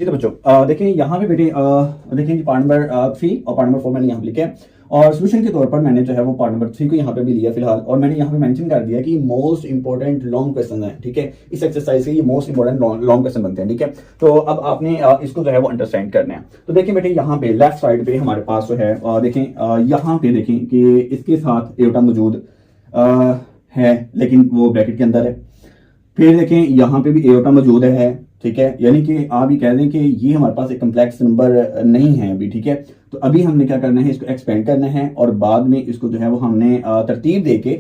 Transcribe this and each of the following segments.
जी तो बच्चों देखिए यहाँ पे बेटे देखिए जी पार्ट नंबर 3 और पार्ट नंबर 4 मैंने यहाँ पे लिखे हैं और सोल्यूशन के तौर पर मैंने जो है वो पार्ट नंबर 3 को यहाँ पे भी लिया फिलहाल और मैंने यहाँ पे मेंशन कर दिया कि मोस्ट इंपॉर्टेंट लॉन्ग क्वेश्चन है। ठीक है, इस एक्सरसाइज के ये मोस्ट इंपॉर्टेंट लॉन्ग क्वेश्चन बनते हैं। ठीक है, तो अब आपने इसको जो है वो अंडरस्टैंड करना है। तो देखिए बेटे यहाँ पे लेफ्ट साइड पे हमारे पास जो है देखें यहाँ पे देखें कि इसके साथ एयोटा मौजूद है लेकिन वो ब्रैकेट के अंदर है। फिर देखें यहाँ पे भी एयोटा मौजूद है। ठीक है, यानी कि आप ये कह दें कि ये हमारे पास एक कम्प्लेक्स नंबर नहीं है अभी। ठीक है, तो अभी हमने क्या करना है, इसको एक्सपेंड करना है और बाद में इसको जो है वो हमने तरतीब देके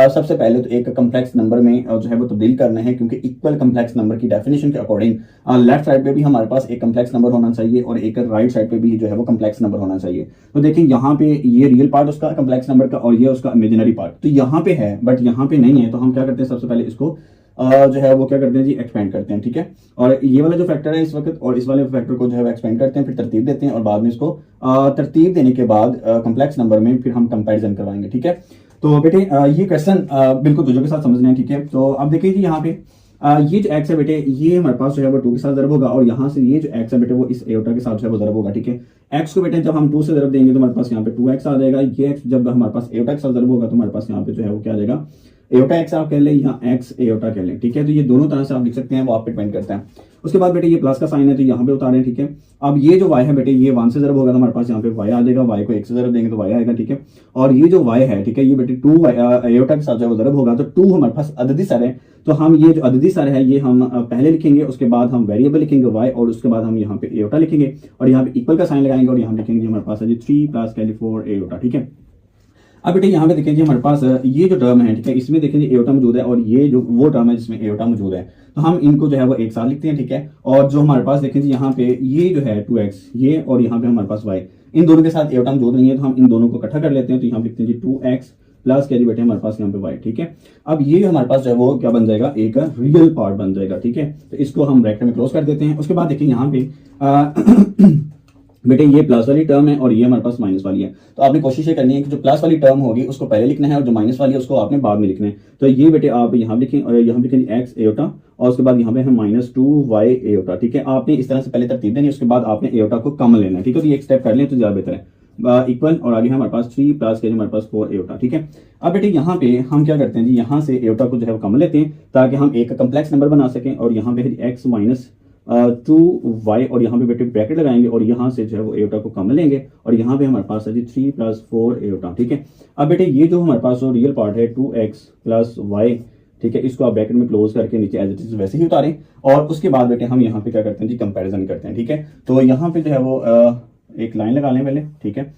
सबसे पहले तो एक कम्प्लेक्स नंबर में जो है वो तब्दील करना है, क्योंकि इक्वल कम्प्लेक्स नंबर की डेफिनेशन के अकॉर्डिंग लेफ्ट साइड पे भी हमारे पास एक कम्प्लेक्स नंबर होना चाहिए और एक राइट साइड पे भी जो है वो कम्प्लेक्स नंबर होना चाहिए। तो देखिए यहाँ पे ये रियल पार्ट उसका कम्प्लेक्स नंबर का और ये उसका इमेजिनरी पार्ट तो यहाँ पे है बट यहाँ पे नहीं है। तो हम क्या करते हैं, सबसे पहले इसको जो है वो क्या करते हैं जी, एक्सपेंड करते हैं। ठीक है, और ये वाला जो फैक्टर है इस वक्त और इस वाले फैक्टर को जो है एक्सपेंड करते हैं, फिर तरतीब देते हैं और बाद में इसको तरतीब देने के बाद कम्प्लेक्स नंबर में फिर हम कंपैरिजन करवाएंगे। ठीक है, तो बेटे ये क्वेश्चन बिल्कुल दूसरों के साथ समझने हैं। ठीक है, तो अब देखिए जी यहाँ पे ये जो एक्स है बेटे ये हमारे पास जो है वो 2 के साथ ज़रब होगा और यहाँ से ये जो एक्स है बेटे वो इस एयोटा के साथ जो है वो ज़रब होगा। ठीक है, एक्स को बेटे जब हम 2 से ज़रब देंगे तो हमारे पास यहाँ पे 2x आ जाएगा। ये एक्स जब हमारे पास एयोटा के साथ ज़रब होगा तो हमारे पास यहाँ पे जो है वो क्या आ जाएगा, एयोटा एक्स आप कह लें या एक्स एयोटा कह लें। ठीक है, तो ये दोनों तरह से आप लिख सकते हैं, वो आप पे डिपेंड करता है। उसके बाद बेटे ये प्लस का साइन है तो यहाँ पे उतारें। ठीक है, अब ये जो y है बेटे ये 1 से ज़रब होगा तो हमारे पास यहाँ पे y आ जाएगा, y को 1 से ज़रब देंगे तो y आएगा। ठीक है, और ये जो y है ठीक है ये बेटे 2 एयोटा के साथ जो ज़रब होगा तो 2 हमारे पास अददी सर है। तो हम ये जो अददी सर है ये हम पहले लिखेंगे, उसके बाद हम वेरिएबल लिखेंगे y और उसके बाद हम यहाँ पे एयोटा लिखेंगे और यहाँ पे इक्वल का साइन लगाएंगे और यहाँ लिखेंगे हमारे पास है जी 3 + कैली 4 एयोटा। ठीक है, अब बेटे यहाँ पे देखें जी हमारे पास ये जो टर्म है ठीक है इसमें देखें जी एयोटा मौजूद है और ये जो वो टर्म है जिसमें एयोटा मौजूद है तो हम इनको जो है वो एक साथ लिखते हैं। ठीक है, और जो हमारे पास देखें जी यहाँ पे ये जो है 2x ये और यहाँ पे हमारे पास y, इन दोनों के साथ एयोटा मौजूद नहीं है तो हम इन दोनों को इकट्ठा कर लेते हैं। तो यहाँ लिखते हैं जी 2x प्लस क्या जी बेटे हमारे पास यहाँ पे y। ठीक है, अब ये हमारे पास जो है वो क्या बन जाएगा, एक रियल पार्ट बन जाएगा। ठीक है, तो इसको हम ब्रैकेट में क्लोज कर देते हैं। उसके बाद देखिए यहाँ पे बेटे ये प्लस वाली टर्म है और ये हमारे पास माइनस वाली है। तो आपने कोशिश ये करनी है कि जो प्लस वाली टर्म होगी उसको पहले लिखना है और जो माइनस वाली है उसको आपने बाद में लिखना है। तो ये बेटे आप यहाँ लिखें और यहाँ लिखें एक्स एयोटा और उसके बाद यहाँ पे है -2y एयोटा। ठीक है, आपने इस तरह से पहले तरतीब देनी है, उसके बाद आपने एयोटा को कॉमन लेना है। ठीक है, तो ये एक स्टेप कर लें तो ज्यादा बेहतर है। इक्वल और आगे हमारे पास 3 प्लस के हमारे पास 4 एयोटा। ठीक है, अब बेटे यहाँ पे हम क्या करते हैं जी, यहाँ से एयोटा को जो है वो कॉमन लेते हैं ताकि हम एक कम्प्लेक्स नंबर बना सकें और यहाँ पे x माइनस 2y और यहाँ पे बेटे ब्रैकेट लगाएंगे और यहाँ से जो है वो एयोटा को कॉमन लेंगे और यहाँ पे हमारे पास है जी 3 + 4 एयोटा। ठीक है, अब बेटे ये जो हमारे पास जो रियल पार्ट है 2x + y ठीक है इसको आप ब्रैकेट में क्लोज करके नीचे एज इट इज वैसे ही उतारें और उसके बाद बेटे हम यहाँ पे क्या करते हैं जी, कंपैरिजन करते हैं। ठीक है, तो यहाँ पे जो है वो एक लाइन लगा लें पहले। ठीक है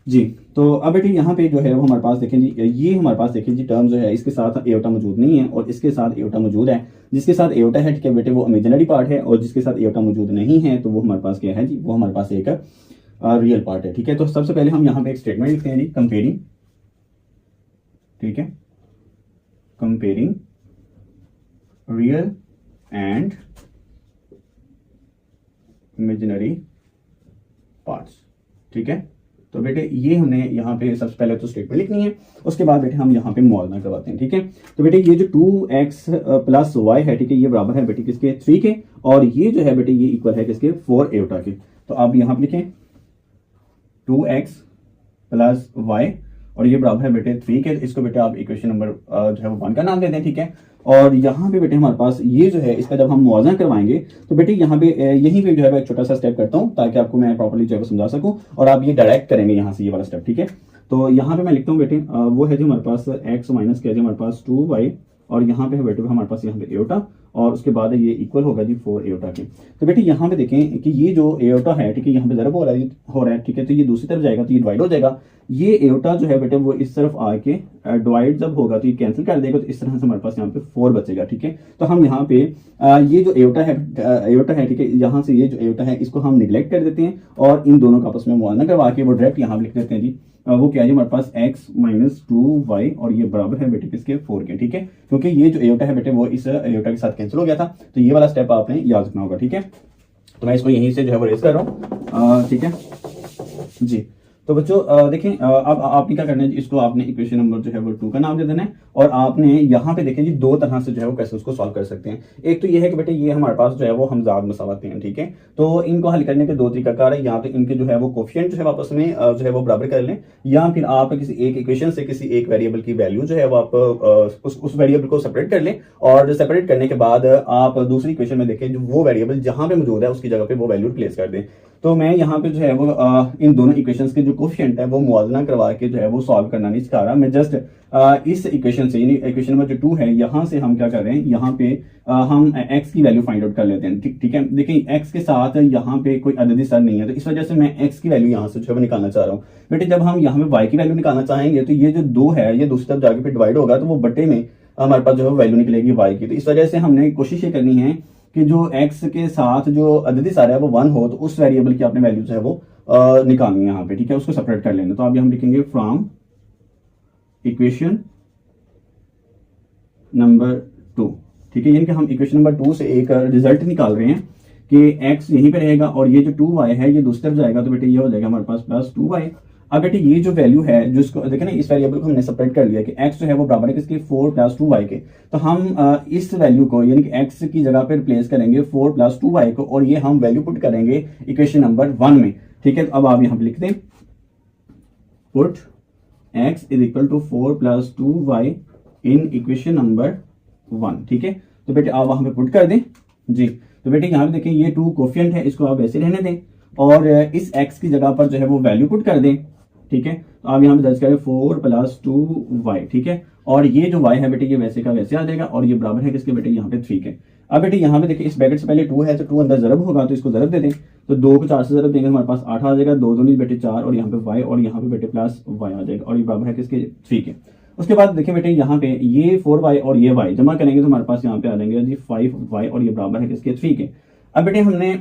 जी, तो अब बेटे यहाँ पे जो है वो हमारे पास देखें जी, ये हमारे पास देखें जी टर्म जो है इसके साथ एयोटा मौजूद नहीं है और इसके साथ एयोटा मौजूद है। जिसके साथ एयोटा है ठीक है बेटे वो इमेजिनरी पार्ट है और जिसके साथ एयोटा मौजूद नहीं है तो वो हमारे पास क्या है जी, वो हमारे पास एक रियल पार्ट है। ठीक है, तो सबसे पहले हम यहाँ पे एक स्टेटमेंट लिखते हैं जी, कंपेयरिंग। ठीक है, comparing real and imaginary parts. ठीक है, तो बेटे ये हमने यहाँ पे सबसे पहले तो स्टेटमेंट लिखनी है, उसके बाद बेटे हम यहाँ पे मुआवजा करवाते हैं। ठीक है, तो बेटे ये जो 2x + y है ठीक है ये बराबर है बेटे किसके, 3 के और ये जो है बेटे ये इक्वल है किसके, 4 एयोटा के। तो आप यहाँ पे लिखें 2x + y और ये बराबर है बेटे 3 के। इसको बेटे आप इक्वेशन नंबर जो है वो 1 का नाम दे दें। ठीक है, और यहाँ पे बेटे हमारे पास ये जो है इसका जब हम मुआवजा करवाएंगे तो बेटे यहाँ पे यहीं पे जो है एक छोटा सा स्टेप करता हूँ ताकि आपको मैं प्रॉपर्ली जो है समझा सकूँ और आप ये डायरेक्ट करेंगे यहाँ से ये वाला स्टेप। ठीक है, तो यहाँ पे मैं लिखता हूँ बेटे वो है जो हमारे पास x माइनस क्या है हमारे पास 2y और यहाँ पे है बेटे हमारे पास यहाँ पे एयोटा और उसके बाद ये इक्वल होगा जी 4 एयोटा के। तो बेटे यहाँ पे देखें कि ये जो एयोटा है ठीक है यहाँ पे ज़रब हो रहा है। ठीक है, तो ये दूसरी तरफ जाएगा तो ये डिवाइड हो जाएगा। ये एयोटा जो है बेटे वो इस तरफ आके डिवाइड जब होगा तो ये कैंसिल कर देगा तो इस तरह से हमारे पास यहाँ पे 4 बचेगा। ठीक है, तो हम यहाँ पे ये जो एयोटा है ठीक है यहाँ से ये जो एयोटा है इसको हम निगलेक्ट कर देते हैं और इन दोनों का आपस में मुआवजा करवा के वो डायरेक्ट यहाँ लिख देते हैं जी वो क्या है हमारे पास x - 2y और ये बराबर है बेटे किसके, 4 के। ठीक है, क्योंकि ये जो एयोटा है बेटे वो इस एयोटा के साथ कैंसिल हो गया था तो ये वाला स्टेप आपने याद रखना होगा। ठीक है, तो मैं इसको यहीं से जो है वो रेज कर रहा हूँ। ठीक है जी, तो बच्चों देखें अब आपने क्या करना है, इसको आपने इक्वेशन नंबर जो है वो 2 का नाम दे देना है, और आपने यहाँ पे देखें जी दो तरह से जो है वो कैसे उसको सॉल्व कर सकते हैं। एक तो ये है कि बेटे ये हमारे पास जो है वो हमजाद मसावाते हैं, ठीक है, तो इनको हल करने के दो तरीकाकार है, या तो इनके जो है वो कोफिशिएंट जो है आपस में जो है वो बराबर कर लें, या फिर आप किसी एक इक्वेशन से किसी एक वेरिएबल की वैल्यू जो है वो आप उस वेरिएबल को सेपरेट कर लें, और सेपरेट करने के बाद आप दूसरी इक्वेशन में देखें जो वो वेरिएबल जहां पे मौजूद है उसकी जगह पे वो वैल्यू प्लेस कर दें। तो मैं यहाँ पे जो है वो इन दोनों इक्वेशंस के जो कोफिशिएंट है वो मुआवजा करवा के जो है वो सॉल्व करना नहीं सिखा रहा, मैं जस्ट इस इक्वेशन से यानी इक्वेशन नंबर जो 2 है यहाँ से हम क्या कर रहे हैं, यहाँ पे हम x की वैल्यू फाइंड आउट कर लेते हैं। ठीक है, देखिए x के साथ यहाँ पे कोई अददी सर नहीं है, तो इस वजह से मैं x की वैल्यू यहाँ से जो है निकालना चाह रहा हूँ। बेटे जब हम यहाँ पे y की वैल्यू निकालना चाहेंगे तो ये जो 2 है ये दूसरी तरफ जाके फिर डिवाइड होगा, तो वो बट्टे में हमारे पास जो है वैल्यू निकलेगी y की। तो इस वजह से हमने कोशिश ये करनी है कि जो x के साथ जो अददी सारा है वो 1 हो, तो उस वेरिएबल की आपने वैल्यू जो है वो निकालनी है यहाँ पे, ठीक है, उसको सेपरेट कर लेना। तो अब हम लिखेंगे फ्रॉम इक्वेशन नंबर 2, ठीक है, यानी कि हम इक्वेशन नंबर 2 से एक रिजल्ट निकाल रहे हैं कि x यहीं पे रहेगा और ये जो 2y है ये दूसरी तरफ जाएगा, तो बेटे ये हो जाएगा हमारे पास प्लस 2y। अब बेटे ये जो वैल्यू है जो इसको देखें ना, इस वेरिएबल को हमने सेपरेट कर लिया कि x जो है वो बराबर है किसके 4 + 2y के, तो हम इस वैल्यू को यानी कि x की जगह पे रिप्लेस करेंगे 4 + 2y को, और ये हम वैल्यू पुट करेंगे इक्वेशन नंबर 1 में, ठीक है। तो अब आप यहाँ पे लिख दें put x = 4 + 2y in equation number 1, ठीक है। तो बेटे आप वहां पे पुट कर दें जी। तो बेटे यहाँ पे देखें ये 2 कोफिशिएंट है, इसको आप वैसे रहने दें और इस x की जगह पर जो है वो वैल्यू पुट कर दें, ठीक है। तो आप यहाँ पे दर्ज करें 4 + 2y, ठीक है, और ये जो y है बेटे ये वैसे का वैसे आ जाएगा, और ये बराबर है किसके बेटे यहाँ पे 3 के। अब बेटे यहाँ पे देखिए इस ब्रैकेट से पहले 2 है तो 2 अंदर जरब होगा, तो इसको जरब दे दें, तो 2 को 4 से जरब देंगे हमारे पास 8 आ जाएगा, 2 दूनी बेटे 4 और यहाँ पे y और यहाँ पे बेटे प्लस y आ जाएगा, और ये बराबर है किसके 3 के। उसके बाद देखिए बेटे यहाँ पे ये 4y और ये y जमा करेंगे तो हमारे पास यहाँ पे आ जाएंगे जी 5y, और ये बराबर है किसके 3 के। अब बेटे हमने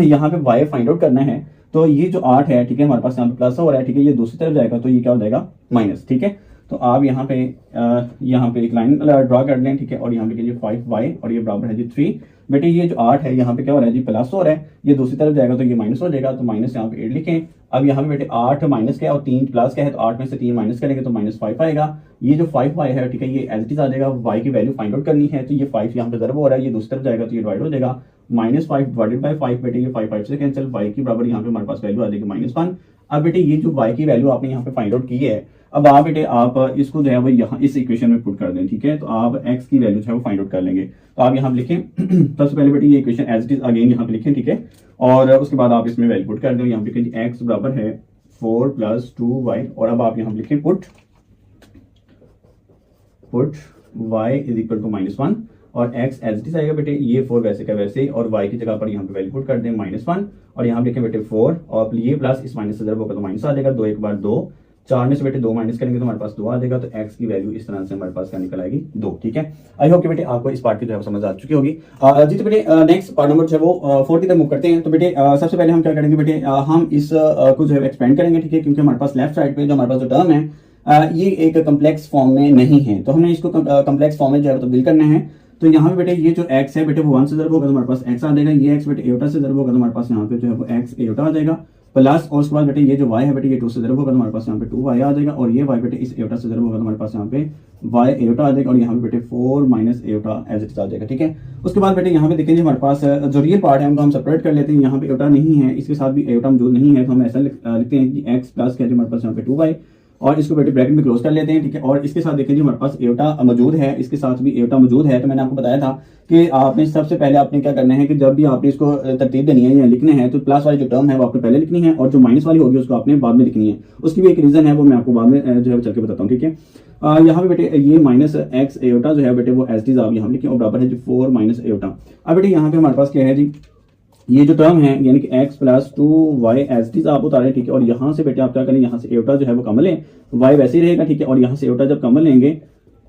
यहाँ पे y फाइंड आउट करना है, तो ये जो 8 है, ठीक है, हमारे पास यहाँ पे प्लस हो रहा है, ठीक है, ये दूसरी तरफ जाएगा तो ये क्या हो जाएगा माइनस, ठीक है। तो आप यहाँ पे एक लाइन ड्रॉ कर लें, ठीक है, और यहाँ पे कीजिए 5y और ये बराबर है जी 3। बेटे ये जो 8 है यहाँ पे क्या हो रहा है जी प्लस हो रहा है, ये दूसरी तरफ जाएगा तो ये माइनस हो जाएगा, तो माइनस यहाँ पे 8 लिखें। अब यहाँ पे बेटे 8 माइनस क्या है और 3 प्लस क्या है, तो 8 में से 3 माइनस करेंगे तो -5 आएगा। ये जो 5y है, ठीक है, ये एज इट इज आ जाएगा, y की वैल्यू फाइंड आउट करनी है, तो ये 5 यहाँ पे ज़रब हो रहा है, ये दूसरी तरफ जाएगा तो ये डिवाइड हो जाएगा, -5 डिवाइडेड बाय 5, बेटे ये 5 से कैंसिल, y की बराबर यहाँ पे हमारे पास वैल्यू आ जाएगी -1। अब बेटे ये जो y की वैल्यू आपने यहाँ पे फाइंड आउट की है, अब आप बेटे आप इसको जो है वो यहाँ इस इक्वेशन में पुट कर दें, ठीक है। तो आप x की वैल्यू जो है वो फाइंड आउट कर लेंगे, तो आप यहाँ लिखें सबसे पहले बेटे ये equation as it is again यहाँ पे लिखें, ठीक है, और उसके बाद आप इसमें वैल्यू पुट कर दें, यहाँ पे लिखें x बराबर है 4 + 2y, और अब आप यहाँ लिखें पुट y = -1 और x एज इट इज आएगा बेटे, ये 4 वैसे का वैसे, और y की जगह पर यहाँ पे वैल्यू पुट कर दें -1, और यहाँ लिखें बेटे 4 और ये प्लस इस माइनस से जब होगा तो माइनस आ जाएगा, 2 एक बार 2, 4 में से बेटे 2 माइनस करेंगे तो हमारे पास 2 आ जाएगा, तो x की वैल्यू इस तरह से हमारे पास क्या निकल आएगी 2, ठीक है। आई होप कि बेटे आपको इस पार्ट की जो है समझ आ चुकी होगी जी। तो बेटे नेक्स्ट पार्ट नंबर जो है वो 40 तक मूव करते हैं। तो बेटे सबसे पहले हम क्या करेंगे बेटे, हम इस को जो है एक्सपेंड करेंगे, ठीक है, क्योंकि हमारे पास लेफ्ट साइड पे जो हमारे पास जो टर्म है ये एक कम्प्लेक्स फॉर्म में नहीं है, तो हमने इसको कम्प्लेक्स फॉर्म में जो है तब्दील करना है। तो यहाँ पे बेटे ये जो x है बेटे वो 1 से ज़रब होगा तो हमारे पास x आ जाएगा, ये x बेटे एटा से ज़रब होगा तो हमारे पास यहाँ पे जो है वो x एटा आ जाएगा, प्लस और उसके बाद बेटे ये जो y है बेटे ये 2 से ज़रब होगा तो हमारे पास यहाँ पे 2y आ जाएगा, और ये y बेटे इस एटा से ज़रब होगा तो हमारे पास यहाँ पे y एटा आ जाएगा, और यहाँ पे बेटे 4 - एटा एज इट आ जाएगा, ठीक है। उसके बाद बेटे यहाँ पे देखेंगे हमारे पास जो रियल पार्ट है उनको हम सेपरेट कर लेते हैं, यहाँ पे एटा नहीं है, इसके साथ भी एटा मौजूद नहीं है, तो हम ऐसा लिखते हैं कि x प्लस क्या हमारे पास यहाँ पे 2y, और इसको बेटे ब्रैकेट में क्लोज कर लेते हैं, ठीक है। और इसके साथ देखें जी हमारे पास एटा मौजूद है, इसके साथ भी एटा मौजूद है। तो मैंने आपको बताया था कि आपने सबसे पहले आपने क्या करना है कि जब भी आपने इसको तरतीब देनी है या लिखने हैं तो प्लस वाली जो टर्म है वो आपने पहले लिखनी है, और जो माइनस वाली होगी उसको आपने बाद में लिखनी है। उसकी भी एक रीजन है, वो मैं आपको बाद में जो है चल के बताता हूँ, ठीक है। यहाँ पे बेटे ये -x एटा जो है बेटे वो एज इट आप यहाँ लिखें, और बराबर है जो 4 - एटा। अब बेटे यहाँ पे हमारे पास क्या है जी, ये जो टर्म है यानी कि x + 2y as it is आप उतारें, ठीक है, और यहाँ से बेटे आप क्या करें, यहाँ से एटा जो है वो कम लें, y वैसे ही रहेगा, ठीक है, और यहाँ से एटा जब कम लेंगे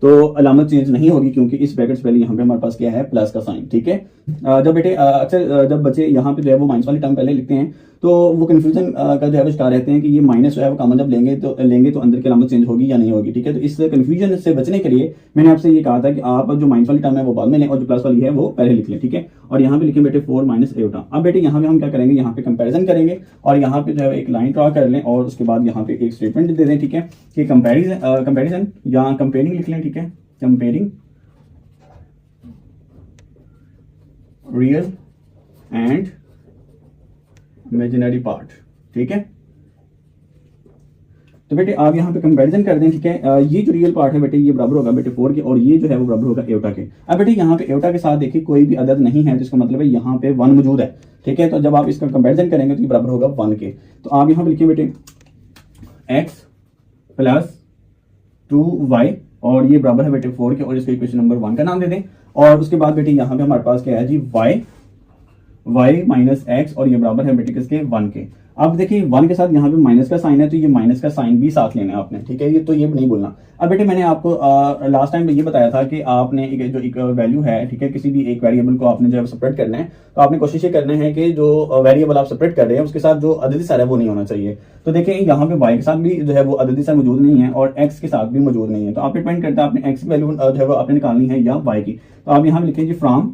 तो अलामत चेंज नहीं होगी क्योंकि इस ब्रैकेट से पहले यहाँ पे हमारे पास क्या है प्लस का साइन, ठीक है। जब बेटे अक्सर जब बच्चे यहाँ पे जो है वो माइनस वाली टर्म पहले लिखते हैं तो वो कंफ्यूजन का जो है वो शिकार रहते हैं कि ये माइनस जो है वो कॉमन जब लेंगे तो अंदर की अलामत चेंज होगी या नहीं होगी, ठीक है। तो इस कंफ्यूजन से बचने के लिए मैंने आपसे ये कहा था कि आप जो माइनस वाली टर्म है वो बाद में लें और जो प्लस वाली है वो पहले लिख लें, ठीक है। और यहाँ पे लिखें बेटे 4 माइनस एटा। अब बेटे यहाँ पे हम क्या करेंगे, यहाँ पे कंपेरिजन करेंगे और यहाँ पे जो है एक लाइन ड्रॉ कर लें और उसके बाद यहाँ पे एक स्टेटमेंट दे दें, ठीक है, कि कंपेरिजन या कंपेयरिंग लिख लें, ठीक है, comparing real and imaginary part, ठीक है। तो बेटे आप यहाँ पे कंपैरिजन कर दें, ठीक है। ये जो रियल पार्ट है बेटे ये बराबर होगा बेटे 4 के और ये जो है वो बराबर होगा एटा के। अब बेटे यहाँ पे एटा के साथ देखिए कोई भी अदद नहीं है, जिसका मतलब है यहाँ पे 1 मौजूद है, ठीक है। तो जब आप इसका कंपैरिजन करेंगे तो ये बराबर होगा 1 के। तो आप यहाँ पे लिखिए बेटे x प्लस 2y और ये बराबर है बेटे 4 के और इसको इक्वेशन नंबर 1 का नाम दे दें। और उसके बाद बेटे यहाँ पे हमारे पास क्या है जी y माइनस एक्स और ये बराबर है बेटे किसके 1 के। अब देखिए 1 के साथ यहाँ पे माइनस का साइन है तो ये माइनस का साइन भी साथ लेना है आपने, ठीक है। ये तो ये नहीं बोलना। अब बेटे मैंने आपको लास्ट टाइम ये बताया था कि आपने एक वैल्यू है, ठीक है, किसी भी एक वेरिएबल को आपने जो है सेपरेट करना है तो आपने कोशिश ये करना है कि जो वेरिएबल आप सेपरेट कर रहे हैं उसके साथ जो अददी सार है वो नहीं होना चाहिए। तो देखिए यहाँ पे y के साथ भी जो है वो अददी सार मौजूद नहीं है और x के साथ भी मौजूद नहीं है। तो आप डिपेंड करता है आपने x की वैल्यू जो है वो आपने निकालनी है या y की। तो आप यहाँ लिखेंगे फ्रॉम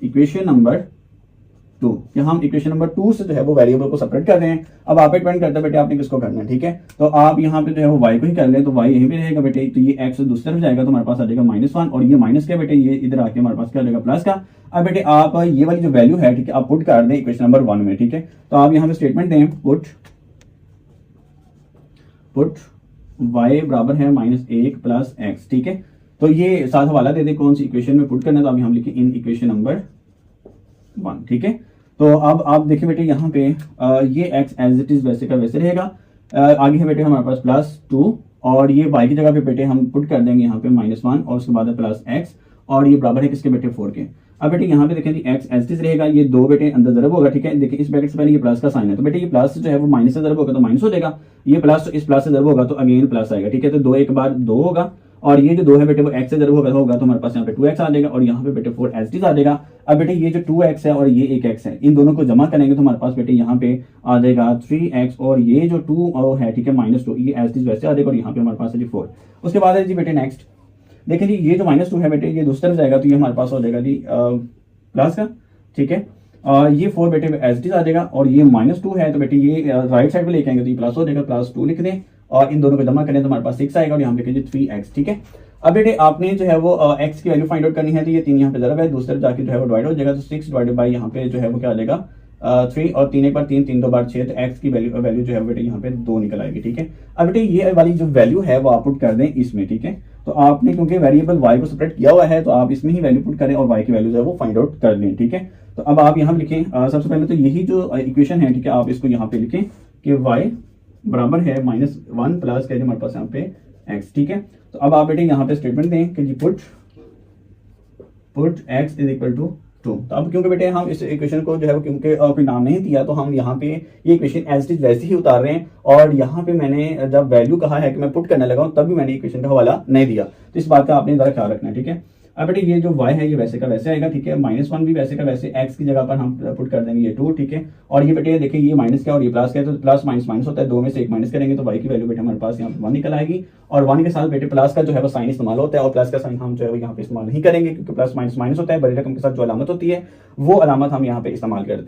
इक्वेशन नंबर 2 कि हम इक्वेशन नंबर 2 से जो है वो वेरिएबल को सेपरेट कर रहे हैं। अब आप डिपेंड करता है बेटे आपने किसको करना है, ठीक है। तो आप यहाँ पे जो है वो y को ही कर लें तो y यहीं पे रहेगा बेटे। तो ये x दूसरी तरफ जाएगा तो हमारे पास आ जाएगा -1 और ये माइनस का बेटे ये इधर आके हमारे पास क्या जाएगा प्लस का। अब बेटे आप ये वाली जो वैल्यू है, ठीक है, आप पुट कर दें इक्वेशन नंबर 1 में, ठीक है। तो आप यहाँ पे स्टेटमेंट दें पुट y बराबर है -1 प्लस x, ठीक है। तो ये साथ हवाला दे दें कौन सी इक्वेशन में पुट करना है। तो अब हम लिखें इन इक्वेशन नंबर 1, ठीक है। तो अब आप देखिए बेटे यहाँ पे ये x एज इट इज वैसे का वैसे रहेगा। आगे है बेटे हमारे पास +2 और ये y की जगह पे बेटे हम पुट कर देंगे यहाँ पे -1 और उसके बाद प्लस x और ये बराबर है किसके बेटे 4 के। अब बेटे यहाँ पे देखें जी x एज इट इज रहेगा, ये 2 बेटे अंदर ज़रब होगा, ठीक है। देखिए इस ब्रैकेट से पहले ये प्लस का साइन है तो बेटे ये प्लस जो है वो माइनस से ज़रब होगा तो माइनस हो जाएगा, ये प्लस तो इस प्लस से ज़रब होगा तो अगेन प्लस आएगा, ठीक है। तो 2 एक बार 2 होगा और ये जो 2 है बेटे वो x से ज़रब होगा तो हमारे पास यहाँ पे 2x आ जाएगा और यहाँ पे बेटे 4 एज इट इज आ जाएगा। अब बेटे ये जो 2x है और ये एक x है, इन दोनों को जमा करेंगे तो हमारे पास बेटे यहाँ पे आ जाएगा 3x और ये जो 2 है, ठीक है, -2 ये एज इट इज वैसे आ जाएगा और यहाँ पे हमारे पास है जी 4। उसके बाद है जी बेटे नेक्स्ट देखिए जी ये जो -2 है बेटे ये दूसरी तरफ जाएगा तो ये हमारे पास हो जाएगा जी प्लस का, ठीक है। ये 4 बेटे एज इट इज आ जाएगा और ये -2 है तो बेटे ये राइट साइड पे लेके आएंगे तो ये प्लस हो जाएगा, +2 लिख दें और इन दोनों को जमा करें तो हमारे पास 6 आएगा और यहाँ पे कीजिए 3x, ठीक है। अब बेटे आपने जो है वो x की वैल्यू फाइंड आउट करनी है तो ये 3 यहाँ पे ज़रब है, दूसरी तरफ जाके जो है वो डिवाइड हो जाएगा तो 6 डिवाइडेड बाय यहाँ पे जो है वो क्या आ जाएगा 3 और 3 एक बार 3 3 2 बार 6 तो x की वैल्यू जो है बेटे यहाँ पे 2 निकल आएगी, ठीक है। अब बेटे ये वाली जो वैल्यू है वो आप पुट कर दें इसमें, ठीक है। तो आपने क्योंकि वेरिएबल y को सेपरेट किया हुआ है तो आप इसमें ही वैल्यू पुट करें और y की वैल्यू जो है वो फाइंड आउट कर लें, ठीक है। तो अब आप यहाँ लिखें सबसे पहले तो यही जो इक्वेशन है, ठीक है, आप इसको यहाँ पे लिखें कि y बराबर है -1 प्लस क्या हमारे पास यहाँ पे x, ठीक है। तो अब आप बेटे यहाँ पे स्टेटमेंट दें कि जी put x is equal to 2। तो अब क्योंकि बेटे हम इस इक्वेशन को जो है वो क्योंकि कोई नाम नहीं दिया तो हम यहाँ पे ये इक्वेशन एज इट इज वैसे ही उतार रहे हैं और यहाँ पे मैंने जब वैल्यू कहा है कि मैं पुट करने लगा हूँ तब भी मैंने इक्वेशन का हवाला नहीं दिया, तो इस बात का आपने जरा ख्याल रखना है, ठीक है। अब बेटे ये जो y है ये वैसे का वैसे आएगा, ठीक है, -1 भी वैसे का वैसे x की जगह पर हम पुट कर देंगे ये 2, ठीक है। और ये बेटे देखिए ये माइनस क्या और ये प्लस क्या तो प्लस माइनस माइनस होता है, 2 में से एक माइनस करेंगे तो y की वैल्यू बेटे हमारे पास यहाँ पे 1 निकल आएगी और 1 के साथ बेटे प्लस का जो है वो साइन इस्तेमाल होता है और प्लस का साइन हम जो है वो यहाँ पे इस्तेमाल नहीं करेंगे क्योंकि प्लस माइनस माइनस होता है, बड़ी रकम के साथ जो अलामत होती है वो अलामत हम यहाँ पे इस्तेमाल करते हैं।